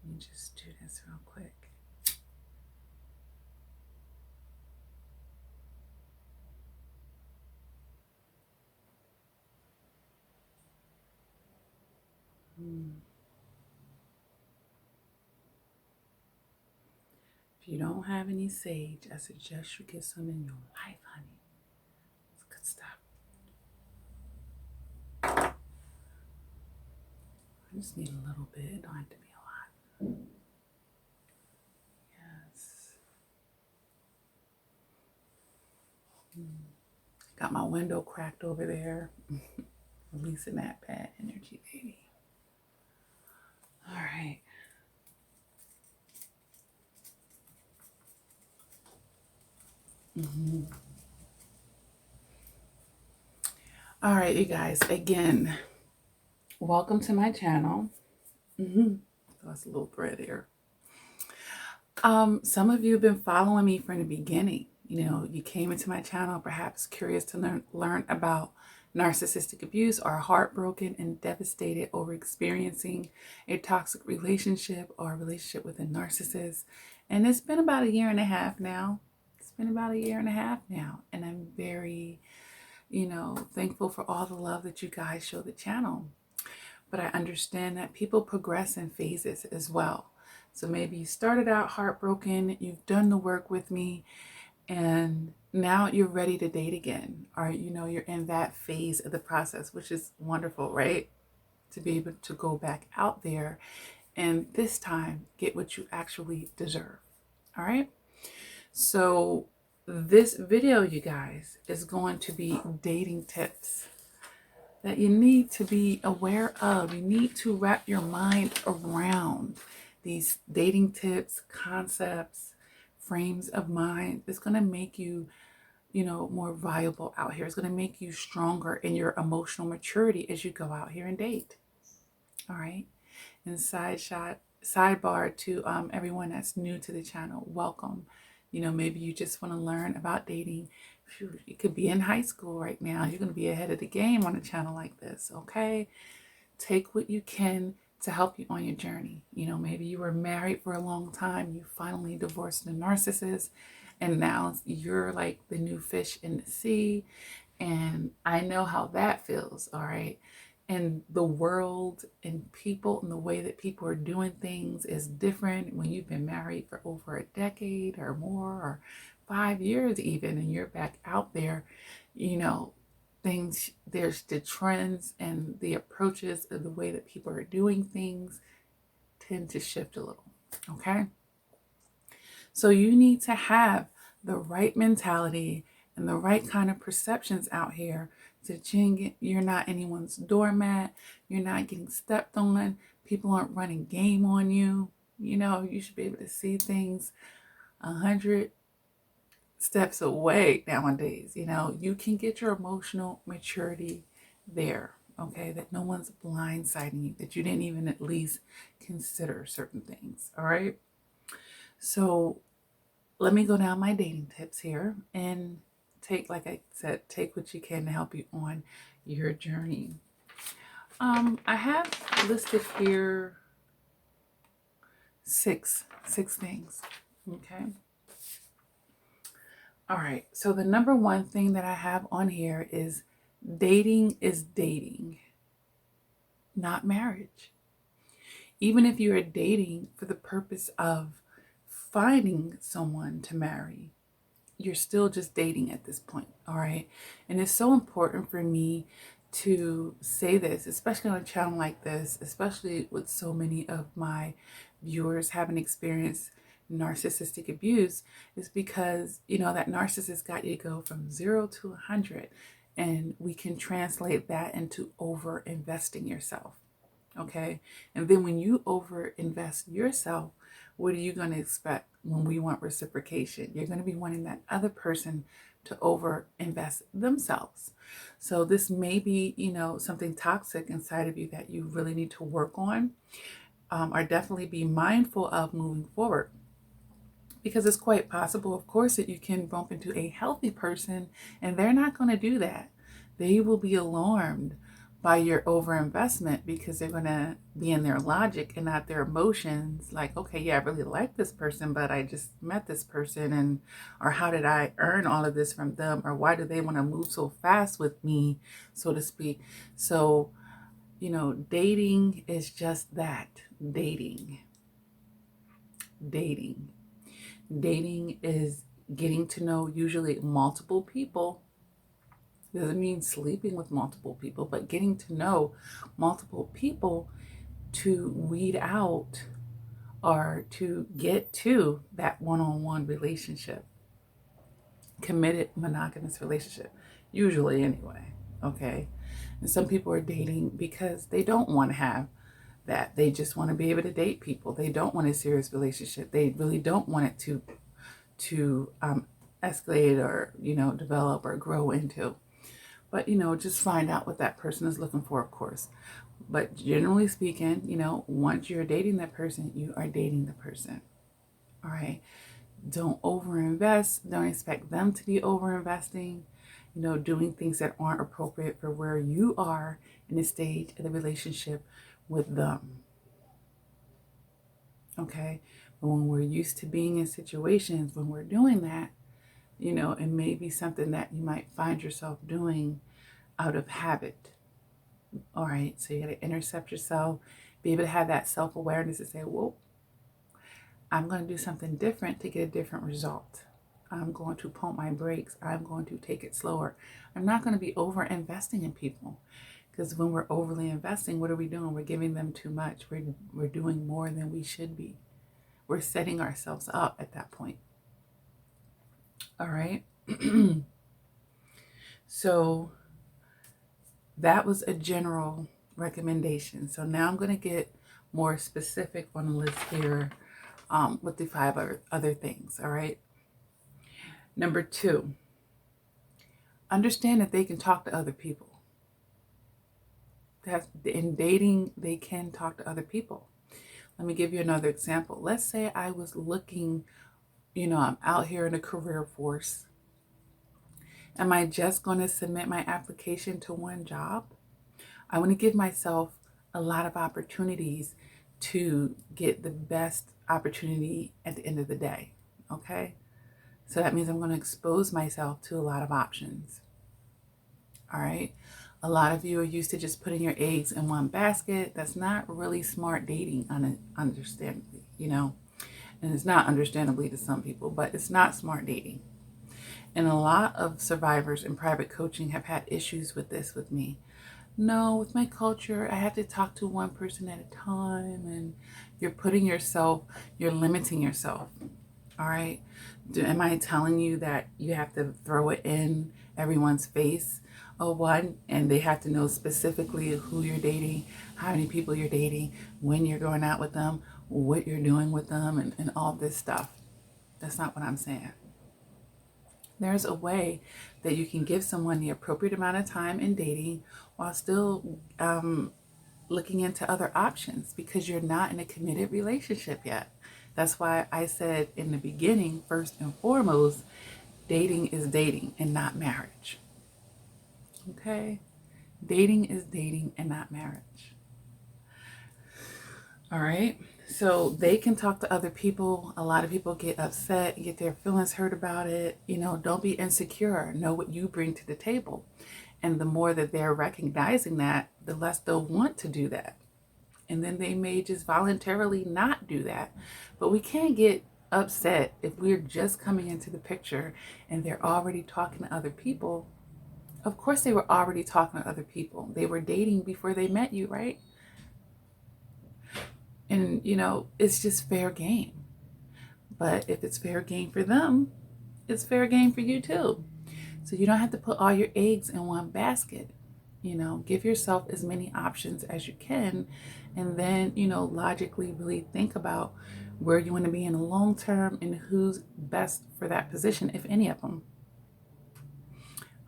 Let me just do this real quick. If you don't have any sage, I suggest you get some in your life, honey. It's good stuff. I just need a little bit. It don't have to be a lot. Yes. Got my window cracked over there. Releasing that bad energy, baby. All right. All right, you guys. Again, welcome to my channel. That's a little thread here. Some of you have been following me from the beginning. You know, you came into my channel perhaps curious to learn about narcissistic abuse, or heartbroken and devastated over experiencing a toxic relationship or a relationship with a narcissist. And it's been about a year and a half now. And I'm very, thankful for all the love that you guys show the channel. But I understand that people progress in phases as well. So maybe you started out heartbroken, you've done the work with me, and now you're ready to date again. Or, you're in that phase of the process, which is wonderful, right? To be able to go back out there and this time get what you actually deserve. All right. So this video, you guys, is going to be dating tips that you need to be aware of. You need to wrap your mind around these dating tips, concepts, frames of mind. It's going to make you, more viable out here. It's going to make you stronger in your emotional maturity as you go out here and date. All right. And sidebar to everyone that's new to the channel, welcome. Maybe you just want to learn about dating. You could be in high school right now. You're going to be ahead of the game on a channel like this, okay? Take what you can to help you on your journey. Maybe you were married for a long time. You finally divorced a narcissist, and now you're like the new fish in the sea. And I know how that feels, all right? And the world and people and the way that people are doing things is different when you've been married for over a decade or more, or 5 years even, and you're back out there. There's the trends and the approaches of the way that people are doing things tend to shift a little. Okay. So you need to have the right mentality and the right kind of perceptions out here to you're not anyone's doormat. You're not getting stepped on. People aren't running game on you. You should be able to see things 100 steps away nowadays. You can get your emotional maturity there, okay? That no one's blindsiding you, that you didn't even at least consider certain things, all right? So let me go down my dating tips here and like I said, take what you can to help you on your journey. I have listed here six things, okay? All right, so the number one thing that I have on here is dating is dating, not marriage. Even if you are dating for the purpose of finding someone to marry, you're still just dating at this point, all right? And it's so important for me to say this, especially on a channel like this, especially with so many of my viewers having experienced narcissistic abuse, is because, that narcissist got you to go from 0 to 100. And we can translate that into over investing yourself. Okay. And then when you over invest yourself, what are you going to expect when we want reciprocation? You're going to be wanting that other person to over invest themselves. So this may be, something toxic inside of you that you really need to work on, or definitely be mindful of moving forward. Because it's quite possible, of course, that you can bump into a healthy person and they're not going to do that. They will be alarmed by your overinvestment, because they're going to be in their logic and not their emotions. Like, okay, yeah, I really like this person, but I just met this person, and or how did I earn all of this from them, or why do they want to move so fast with me, so to speak. So, dating is just that. Dating is getting to know usually multiple people. Doesn't mean sleeping with multiple people, but getting to know multiple people to weed out or to get to that one-on-one relationship, committed monogamous relationship, usually anyway. Okay. And some people are dating because they don't want to have that. They just want to be able to date people. They don't want a serious relationship. They really don't want it to escalate or develop or grow into. But just find out what that person is looking for, of course. But generally speaking, once you're dating that person, you are dating the person. All right. Don't overinvest. Don't expect them to be overinvesting, doing things that aren't appropriate for where you are in the stage of the relationship with them. Okay. But when we're used to being in situations when we're doing that, it may be something that you might find yourself doing out of habit. All right. So you got to intercept yourself, be able to have that self-awareness to say, whoa, I'm going to do something different to get a different result. I'm going to pump my brakes. I'm going to take it slower. I'm not going to be over investing in people, because when we're overly investing, what are we doing? We're giving them too much. We're doing more than we should be. We're setting ourselves up at that point. All right. So that was a general recommendation. So now I'm going to get more specific on the list here with the 5 other things. All right. Number 2, understand that they can talk to other people. In dating, they can talk to other people. Let me give you another example. Let's say I was looking, I'm out here in the career force. Am I just going to submit my application to one job? I want to give myself a lot of opportunities to get the best opportunity at the end of the day. Okay? So that means I'm going to expose myself to a lot of options. All right? A lot of you are used to just putting your eggs in one basket. That's not really smart dating, understandably, And it's not understandably to some people, but it's not smart dating. And a lot of survivors in private coaching have had issues with this with me. No, with my culture, I have to talk to one person at a time, and you're limiting yourself. All right. Am I telling you that you have to throw it in everyone's face? Oh, one, and they have to know specifically who you're dating, how many people you're dating, when you're going out with them, what you're doing with them, and all this stuff. That's not what I'm saying. There's a way that you can give someone the appropriate amount of time in dating while still looking into other options, because you're not in a committed relationship yet. That's why I said in the beginning, first and foremost, dating is dating and not marriage. Okay? Dating is dating and not marriage. All right? So they can talk to other people. A lot of people get upset, get their feelings hurt about it. Don't be insecure. Know what you bring to the table. And the more that they're recognizing that, the less they'll want to do that. And then they may just voluntarily not do that. But we can't get upset if we're just coming into the picture and they're already talking to other people. Of course they were already talking to other people. They were dating before they met you, right? And, it's just fair game. But if it's fair game for them, it's fair game for you too. So you don't have to put all your eggs in one basket. Give yourself as many options as you can. And then, logically really think about where you want to be in the long term and who's best for that position, if any of them.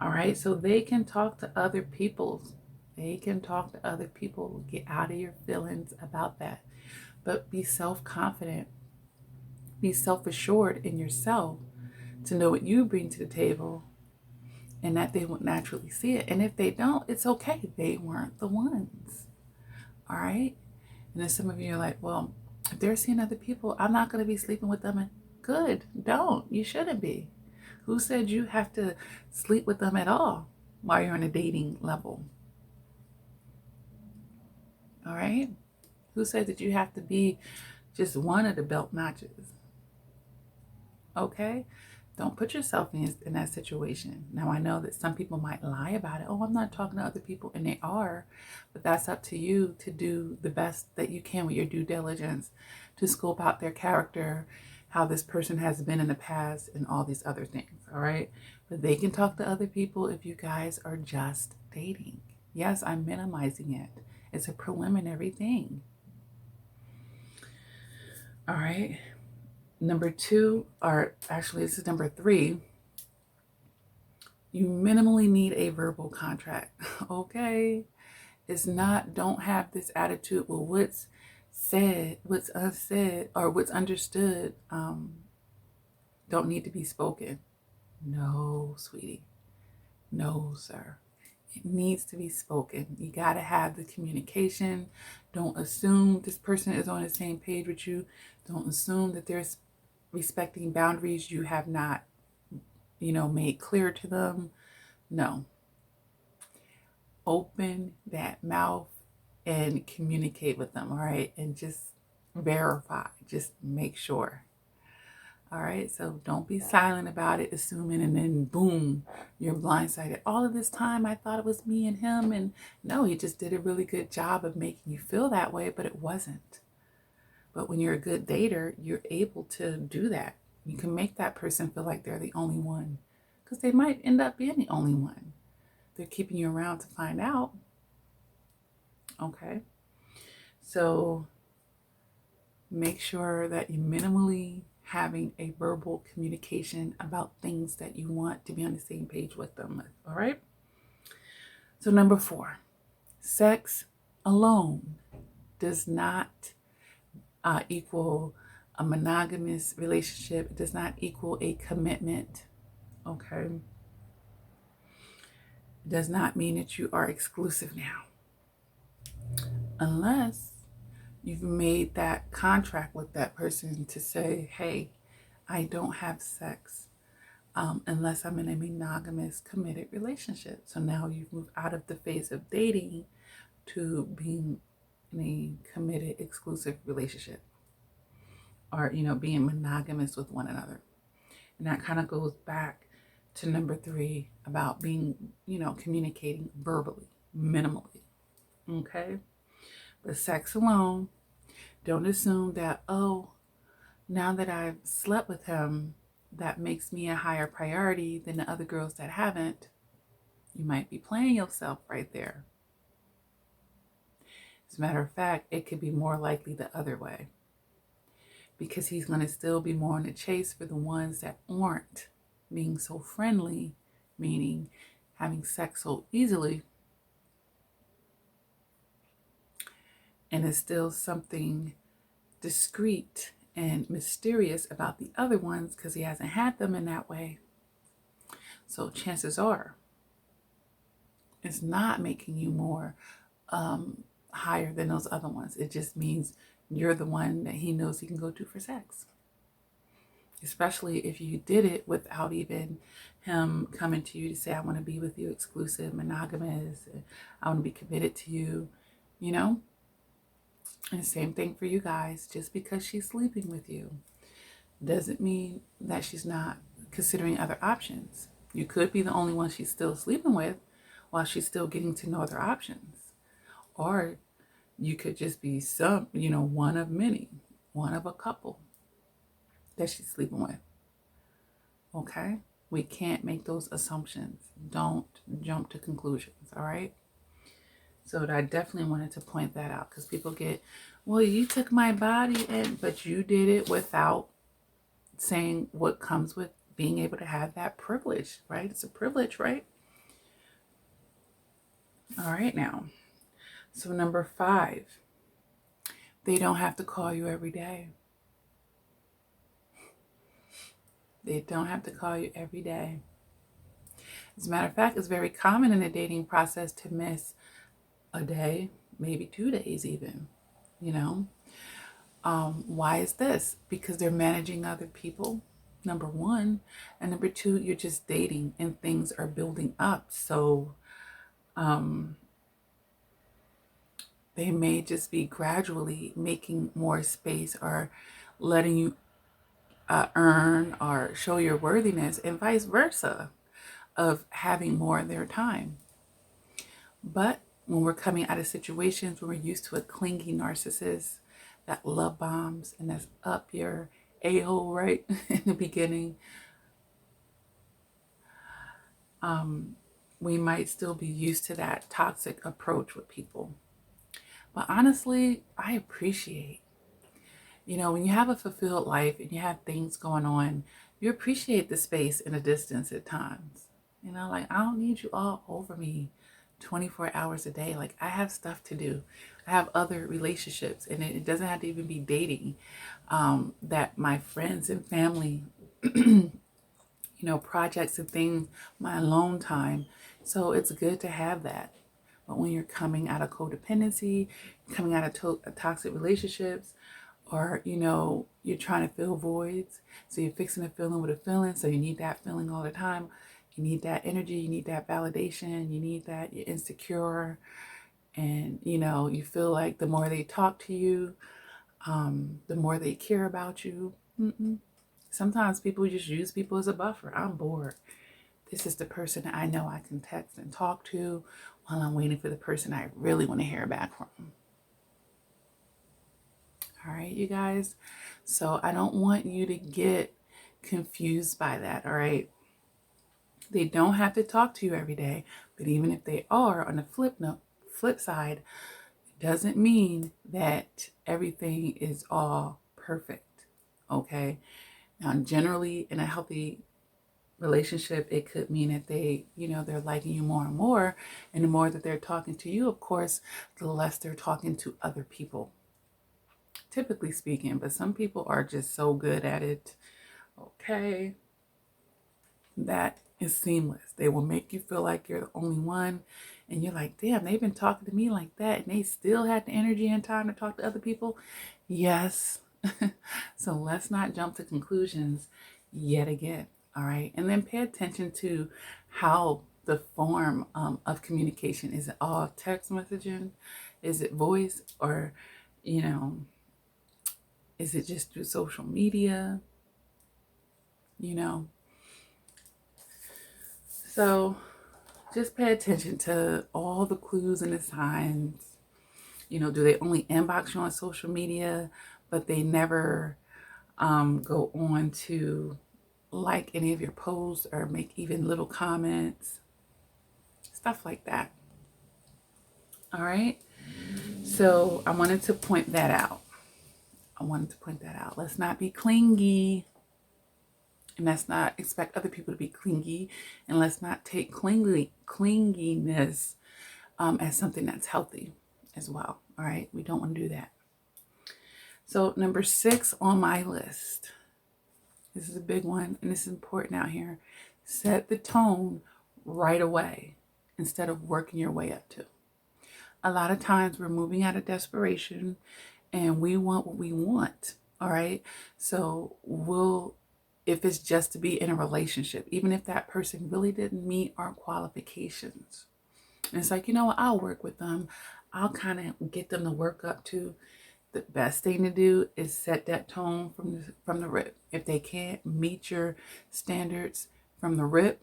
All right. So they can talk to other people. They can talk to other people. Get out of your feelings about that. But be self-confident. Be self-assured in yourself to know what you bring to the table and that they would naturally see it. And if they don't, it's okay. They weren't the ones. All right. And then some of you are like, well, if they're seeing other people, I'm not going to be sleeping with them. And good. Don't. You shouldn't be. Who said you have to sleep with them at all while you're on a dating level? All right. Who said that you have to be just one of the belt notches? Okay. Don't put yourself in that situation. Now, I know that some people might lie about it. Oh, I'm not talking to other people, and they are. But that's up to you to do the best that you can with your due diligence to scope out their character, how this person has been in the past, and all these other things, all right? But they can talk to other people if you guys are just dating. Yes, I'm minimizing it. It's a preliminary thing. All right. Number 2, or actually this is number 3, you minimally need a verbal contract. Okay. It's not, don't have this attitude, well, what's said, what's unsaid, or what's understood don't need to be spoken. No, sweetie. No, sir. It needs to be spoken. You got to have the communication. Don't assume this person is on the same page with you. Don't assume that there's respecting boundaries you have not, made clear to them. No. Open that mouth and communicate with them, all right? And just verify. Just make sure. All right, so don't be silent about it, assuming, and then boom, you're blindsided. All of this time, I thought it was me and him, and no, he just did a really good job of making you feel that way, but it wasn't. But when you're a good dater, you're able to do that. You can make that person feel like they're the only one, because they might end up being the only one. They're keeping you around to find out. Okay, so make sure that you minimally having a verbal communication about things that you want to be on the same page with them. All right. So number 4, sex alone does not equal a monogamous relationship. It does not equal a commitment. Okay. It does not mean that you are exclusive now. Unless you've made that contract with that person to say, hey, I don't have sex unless I'm in a monogamous committed relationship. So now you've moved out of the phase of dating to being in a committed exclusive relationship, or, being monogamous with one another. And that kind of goes back to number 3 about being, communicating verbally, minimally. Okay. But sex alone, don't assume that, oh, now that I've slept with him, that makes me a higher priority than the other girls that haven't. You might be playing yourself right there. As a matter of fact, it could be more likely the other way, because he's going to still be more on the chase for the ones that aren't being so friendly, meaning having sex so easily. And it's still something discreet and mysterious about the other ones because he hasn't had them in that way. So chances are it's not making you more higher than those other ones. It just means you're the one that he knows he can go to for sex. Especially if you did it without even him coming to you to say, I want to be with you, exclusive, monogamous, I want to be committed to you, And same thing for you guys. Just because she's sleeping with you doesn't mean that she's not considering other options. You could be the only one she's still sleeping with while she's still getting to know other options. Or you could just be one of many, one of a couple that she's sleeping with. Okay? We can't make those assumptions. Don't jump to conclusions, all right? So I definitely wanted to point that out, because people get, well, you took my body, but you did it without saying what comes with being able to have that privilege, right? It's a privilege, right? All right, now. So number 5, they don't have to call you every day. They don't have to call you every day. As a matter of fact, it's very common in the dating process to miss a day, maybe 2 days even, you know. Why is this? Because they're managing other people, number one. And number two, you're just dating and things are building up. So they may just be gradually making more space or letting you earn or show your worthiness, and vice versa, of having more of their time. But when we're coming out of situations where we're used to a clingy narcissist that love bombs and that's up your a-hole right in the beginning, we might still be used to that toxic approach with people. But honestly, I appreciate, when you have a fulfilled life and you have things going on, you appreciate the space and the distance at times. Like, I don't need you all over me 24 hours a day. Like, I have stuff to do. I have other relationships, and it doesn't have to even be dating. That my friends and family, projects and things, my alone time. So it's good to have that. But when you're coming out of codependency, coming out of toxic relationships, or, you're trying to fill voids. So you're fixing a feeling with a feeling. So you need that feeling all the time. You need that energy. You need that validation. You need that. You're insecure. And, you feel like the more they talk to you, the more they care about you. Sometimes people just use people as a buffer. I'm bored. This is the person that I know I can text and talk to while I'm waiting for the person I really want to hear back from. All right, you guys. So I don't want you to get confused by that. All right. They don't have to talk to you every day, but even if they are, on the flip side, it doesn't mean that everything is all perfect. Okay. Now, generally, in a healthy relationship, it could mean that they're liking you more and more. And the more that they're talking to you, of course, the less they're talking to other people, typically speaking. But some people are just so good at it. Okay. That is seamless. They will make you feel like you're the only one. And you're like, damn, they've been talking to me like that. And they still had the energy and time to talk to other people. Yes. So let's not jump to conclusions yet again. All right. And then pay attention to how the form of communication. Is it all text messaging? Is it voice? Or, is it just through social media? So just pay attention to all the clues and the signs. Do they only inbox you on social media, but they never go on to like any of your posts or make even little comments, stuff like that. All right. So I wanted to point that out. Let's not be clingy. And let's not expect other people to be clingy. And let's not take clinginess as something that's healthy as well. All right. We don't want to do that. So number 6 on my list. This is a big one, and this is important out here. Set the tone right away instead of working your way up to. A lot of times we're moving out of desperation and we want what we want. All right. So if it's just to be in a relationship, even if that person really didn't meet our qualifications, and it's like, what, I'll work with them. I'll kind of get them to work up to. The best thing to do is set that tone from the rip. If they can't meet your standards from the rip,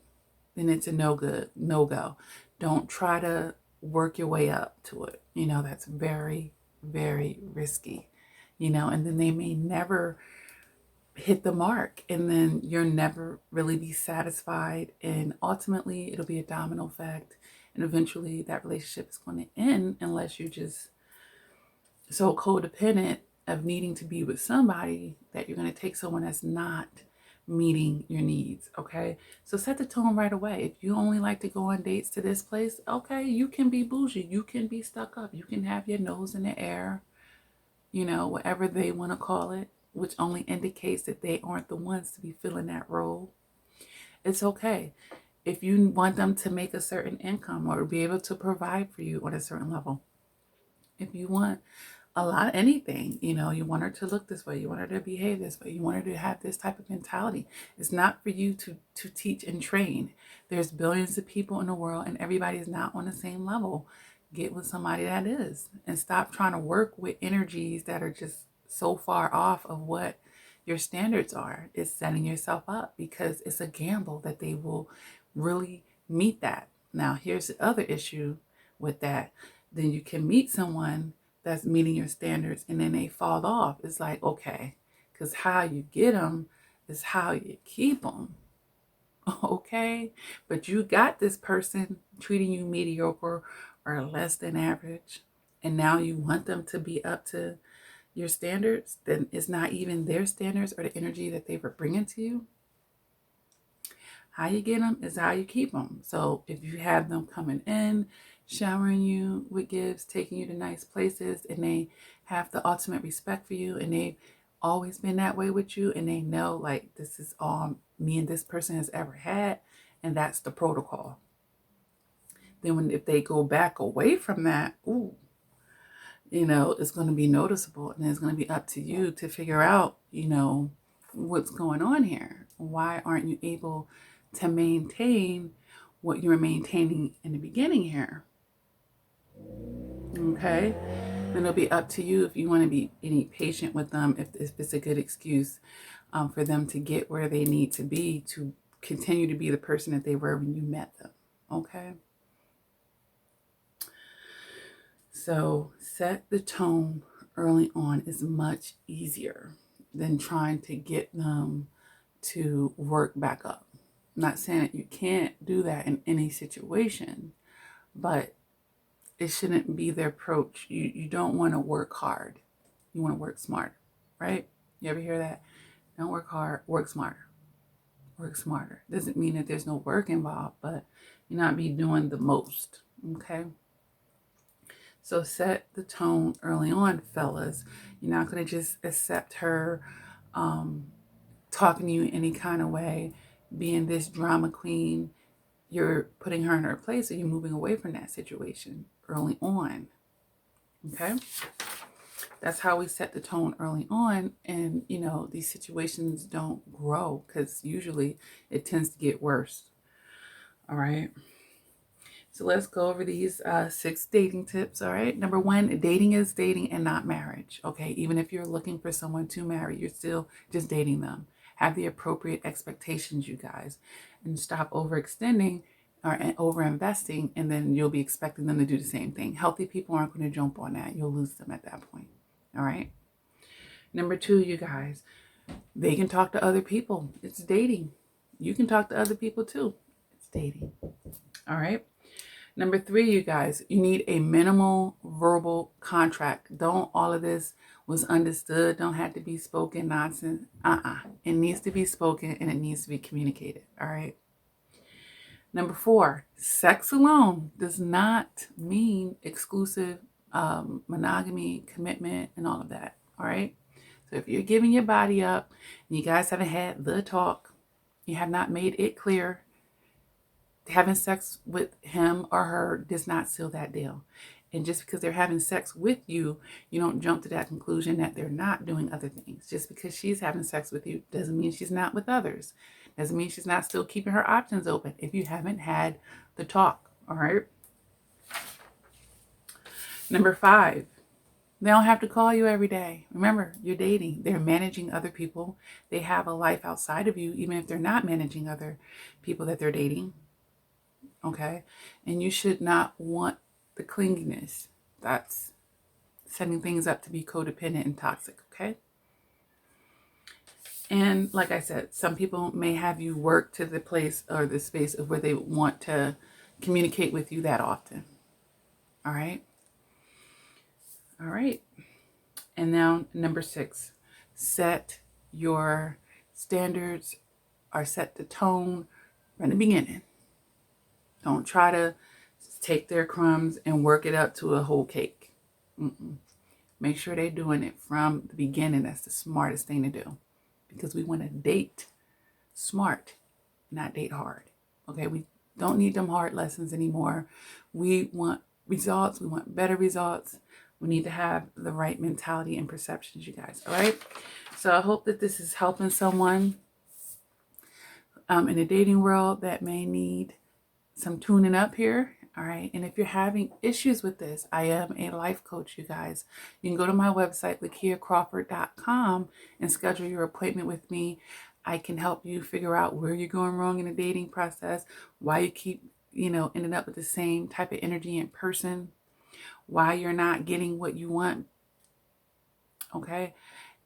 then it's a no go. Don't try to work your way up to it. That's very, very risky. And then they may never hit the mark, and then you'll never really be satisfied, and ultimately it'll be a domino effect, and eventually that relationship is going to end unless you just so codependent of needing to be with somebody that you're going to take someone that's not meeting your needs. Okay. So set the tone right away. If you only like to go on dates to this place, okay, you can be bougie. You can be stuck up. You can have your nose in the air, whatever they want to call it, which only indicates that they aren't the ones to be filling that role. It's okay. if you want them to make a certain income or be able to provide for you on a certain level, if you want a lot of anything, you know, you want her to look this way, you want her to behave this way, you want her to have this type of mentality. It's not for you to teach and train. There's billions of people in the world and everybody is not on the same level. Get with somebody that is, and stop trying to work with energies that are just so far off of what your standards are. It's setting yourself up because it's a gamble that they will really meet that. Now, here's the other issue with that. Then you can meet someone that's meeting your standards and then they fall off. It's like, okay, because how you get them is how you keep them. Okay, but you got this person treating you mediocre or less than average, and now you want them to be up to your standards. Then it's not even their standards or the energy that they were bringing to you. How you get them is how you keep them. So if you have them coming in, showering you with gifts, taking you to nice places, and they have the ultimate respect for you, and they've always been that way with you, and they know like this is all me and this person has ever had, and that's the protocol. Then if they go back away from that, ooh, you know, it's going to be noticeable, and it's going to be up to you to figure out, you know, what's going on here. Why aren't you able to maintain what you were maintaining in the beginning here? Okay, then it'll be up to you if you want to be any patient with them, if it's a good excuse for them to get where they need to be to continue to be the person that they were when you met them. Okay, so set the tone early on is much easier than trying to get them to work back up. I'm not saying that you can't do that in any situation, but it shouldn't be their approach. You don't want to work hard. You want to work smart, right? You ever hear that? Don't work hard, work smarter. Work smarter. Doesn't mean that there's no work involved, but you're not be doing the most, okay? So set the tone early on, fellas. You're not going to just accept her talking to you any kind of way, being this drama queen. You're putting her in her place, or you're moving away from that situation early on. Okay? That's how we set the tone early on. And, you know, these situations don't grow because usually it tends to get worse. All right? So let's go over these 6 dating tips. All right? Number 1, dating is dating and not marriage. Okay? Even if you're looking for someone to marry, you're still just dating them. Have the appropriate expectations, you guys, and stop overextending or over-investing, and then you'll be expecting them to do the same thing. Healthy people aren't going to jump on that. You'll lose them at that point. All right? Number 2, you guys, they can talk to other people. It's dating. You can talk to other people too. It's dating. All right? Number 3, you guys, you need a minimal verbal contract. Don't all of this was understood. Don't have to be spoken nonsense. It needs to be spoken and it needs to be communicated. All right. Number 4, sex alone does not mean exclusive monogamy, commitment, and all of that. All right. So if you're giving your body up and you guys haven't had the talk, you have not made it clear, having sex with him or her does not seal that deal. And just because they're having sex with you, you don't jump to that conclusion that they're not doing other things. Just because she's having sex with you doesn't mean she's not with others. Doesn't mean she's not still keeping her options open if you haven't had the talk. All right. Number 5, they don't have to call you every day. Remember, you're dating. They're managing other people. They have a life outside of you, even if they're not managing other people that they're dating. Okay. And you should not want the clinginess. That's setting things up to be codependent and toxic. Okay. And like I said, some people may have you work to the place or the space of where they want to communicate with you that often. All right. All right. And now number 6, set your standards or set the tone from the beginning. Don't try to take their crumbs and work it up to a whole cake. Make sure they're doing it from the beginning. That's the smartest thing to do, because we want to date smart, not date hard. Okay, Don't need them hard lessons anymore. We want results. We want better results. We need to have the right mentality and perceptions, you guys. All right. So I hope that this is helping someone in the dating world that may need some tuning up here. All right. And if you're having issues with this, I am a life coach, you guys. You can go to my website, lakiacrawford.com, and schedule your appointment with me. I can help you figure out where you're going wrong in the dating process, why you keep, ending up with the same type of energy in person, why you're not getting what you want. Okay.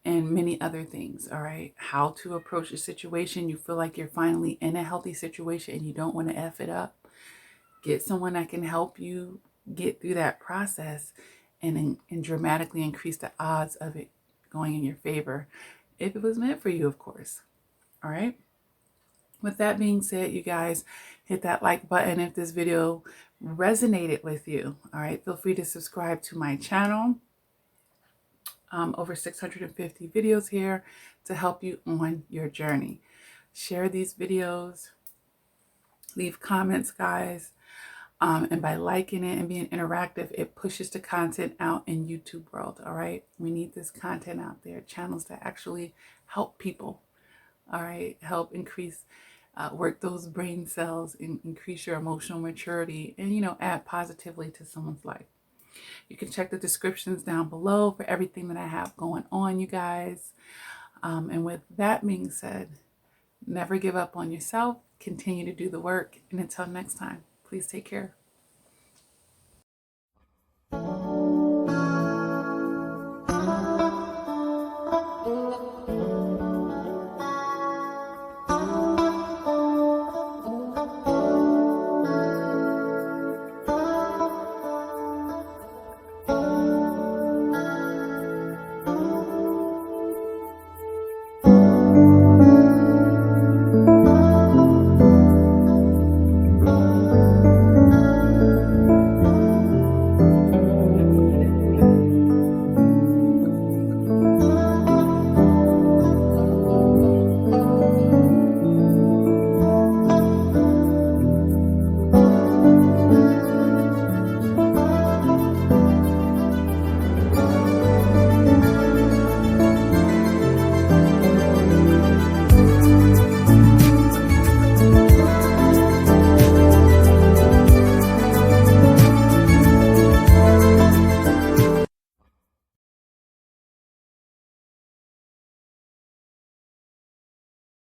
And many other things. All right. How to approach a situation. You feel like you're finally in a healthy situation and you don't want to F it up. Get someone that can help you get through that process and dramatically increase the odds of it going in your favor. If it was meant for you, of course. All right. With that being said, you guys, hit that like button if this video resonated with you. All right. Feel free to subscribe to my channel. Over 650 videos here to help you on your journey. Share these videos. Leave comments, guys. And by liking it and being interactive, it pushes the content out in YouTube world. All right. We need this content out there. Channels that actually help people. All right. Help increase, work those brain cells and increase your emotional maturity and, add positively to someone's life. You can check the descriptions down below for everything that I have going on, you guys. And with that being said, never give up on yourself. Continue to do the work. And until next time, please take care.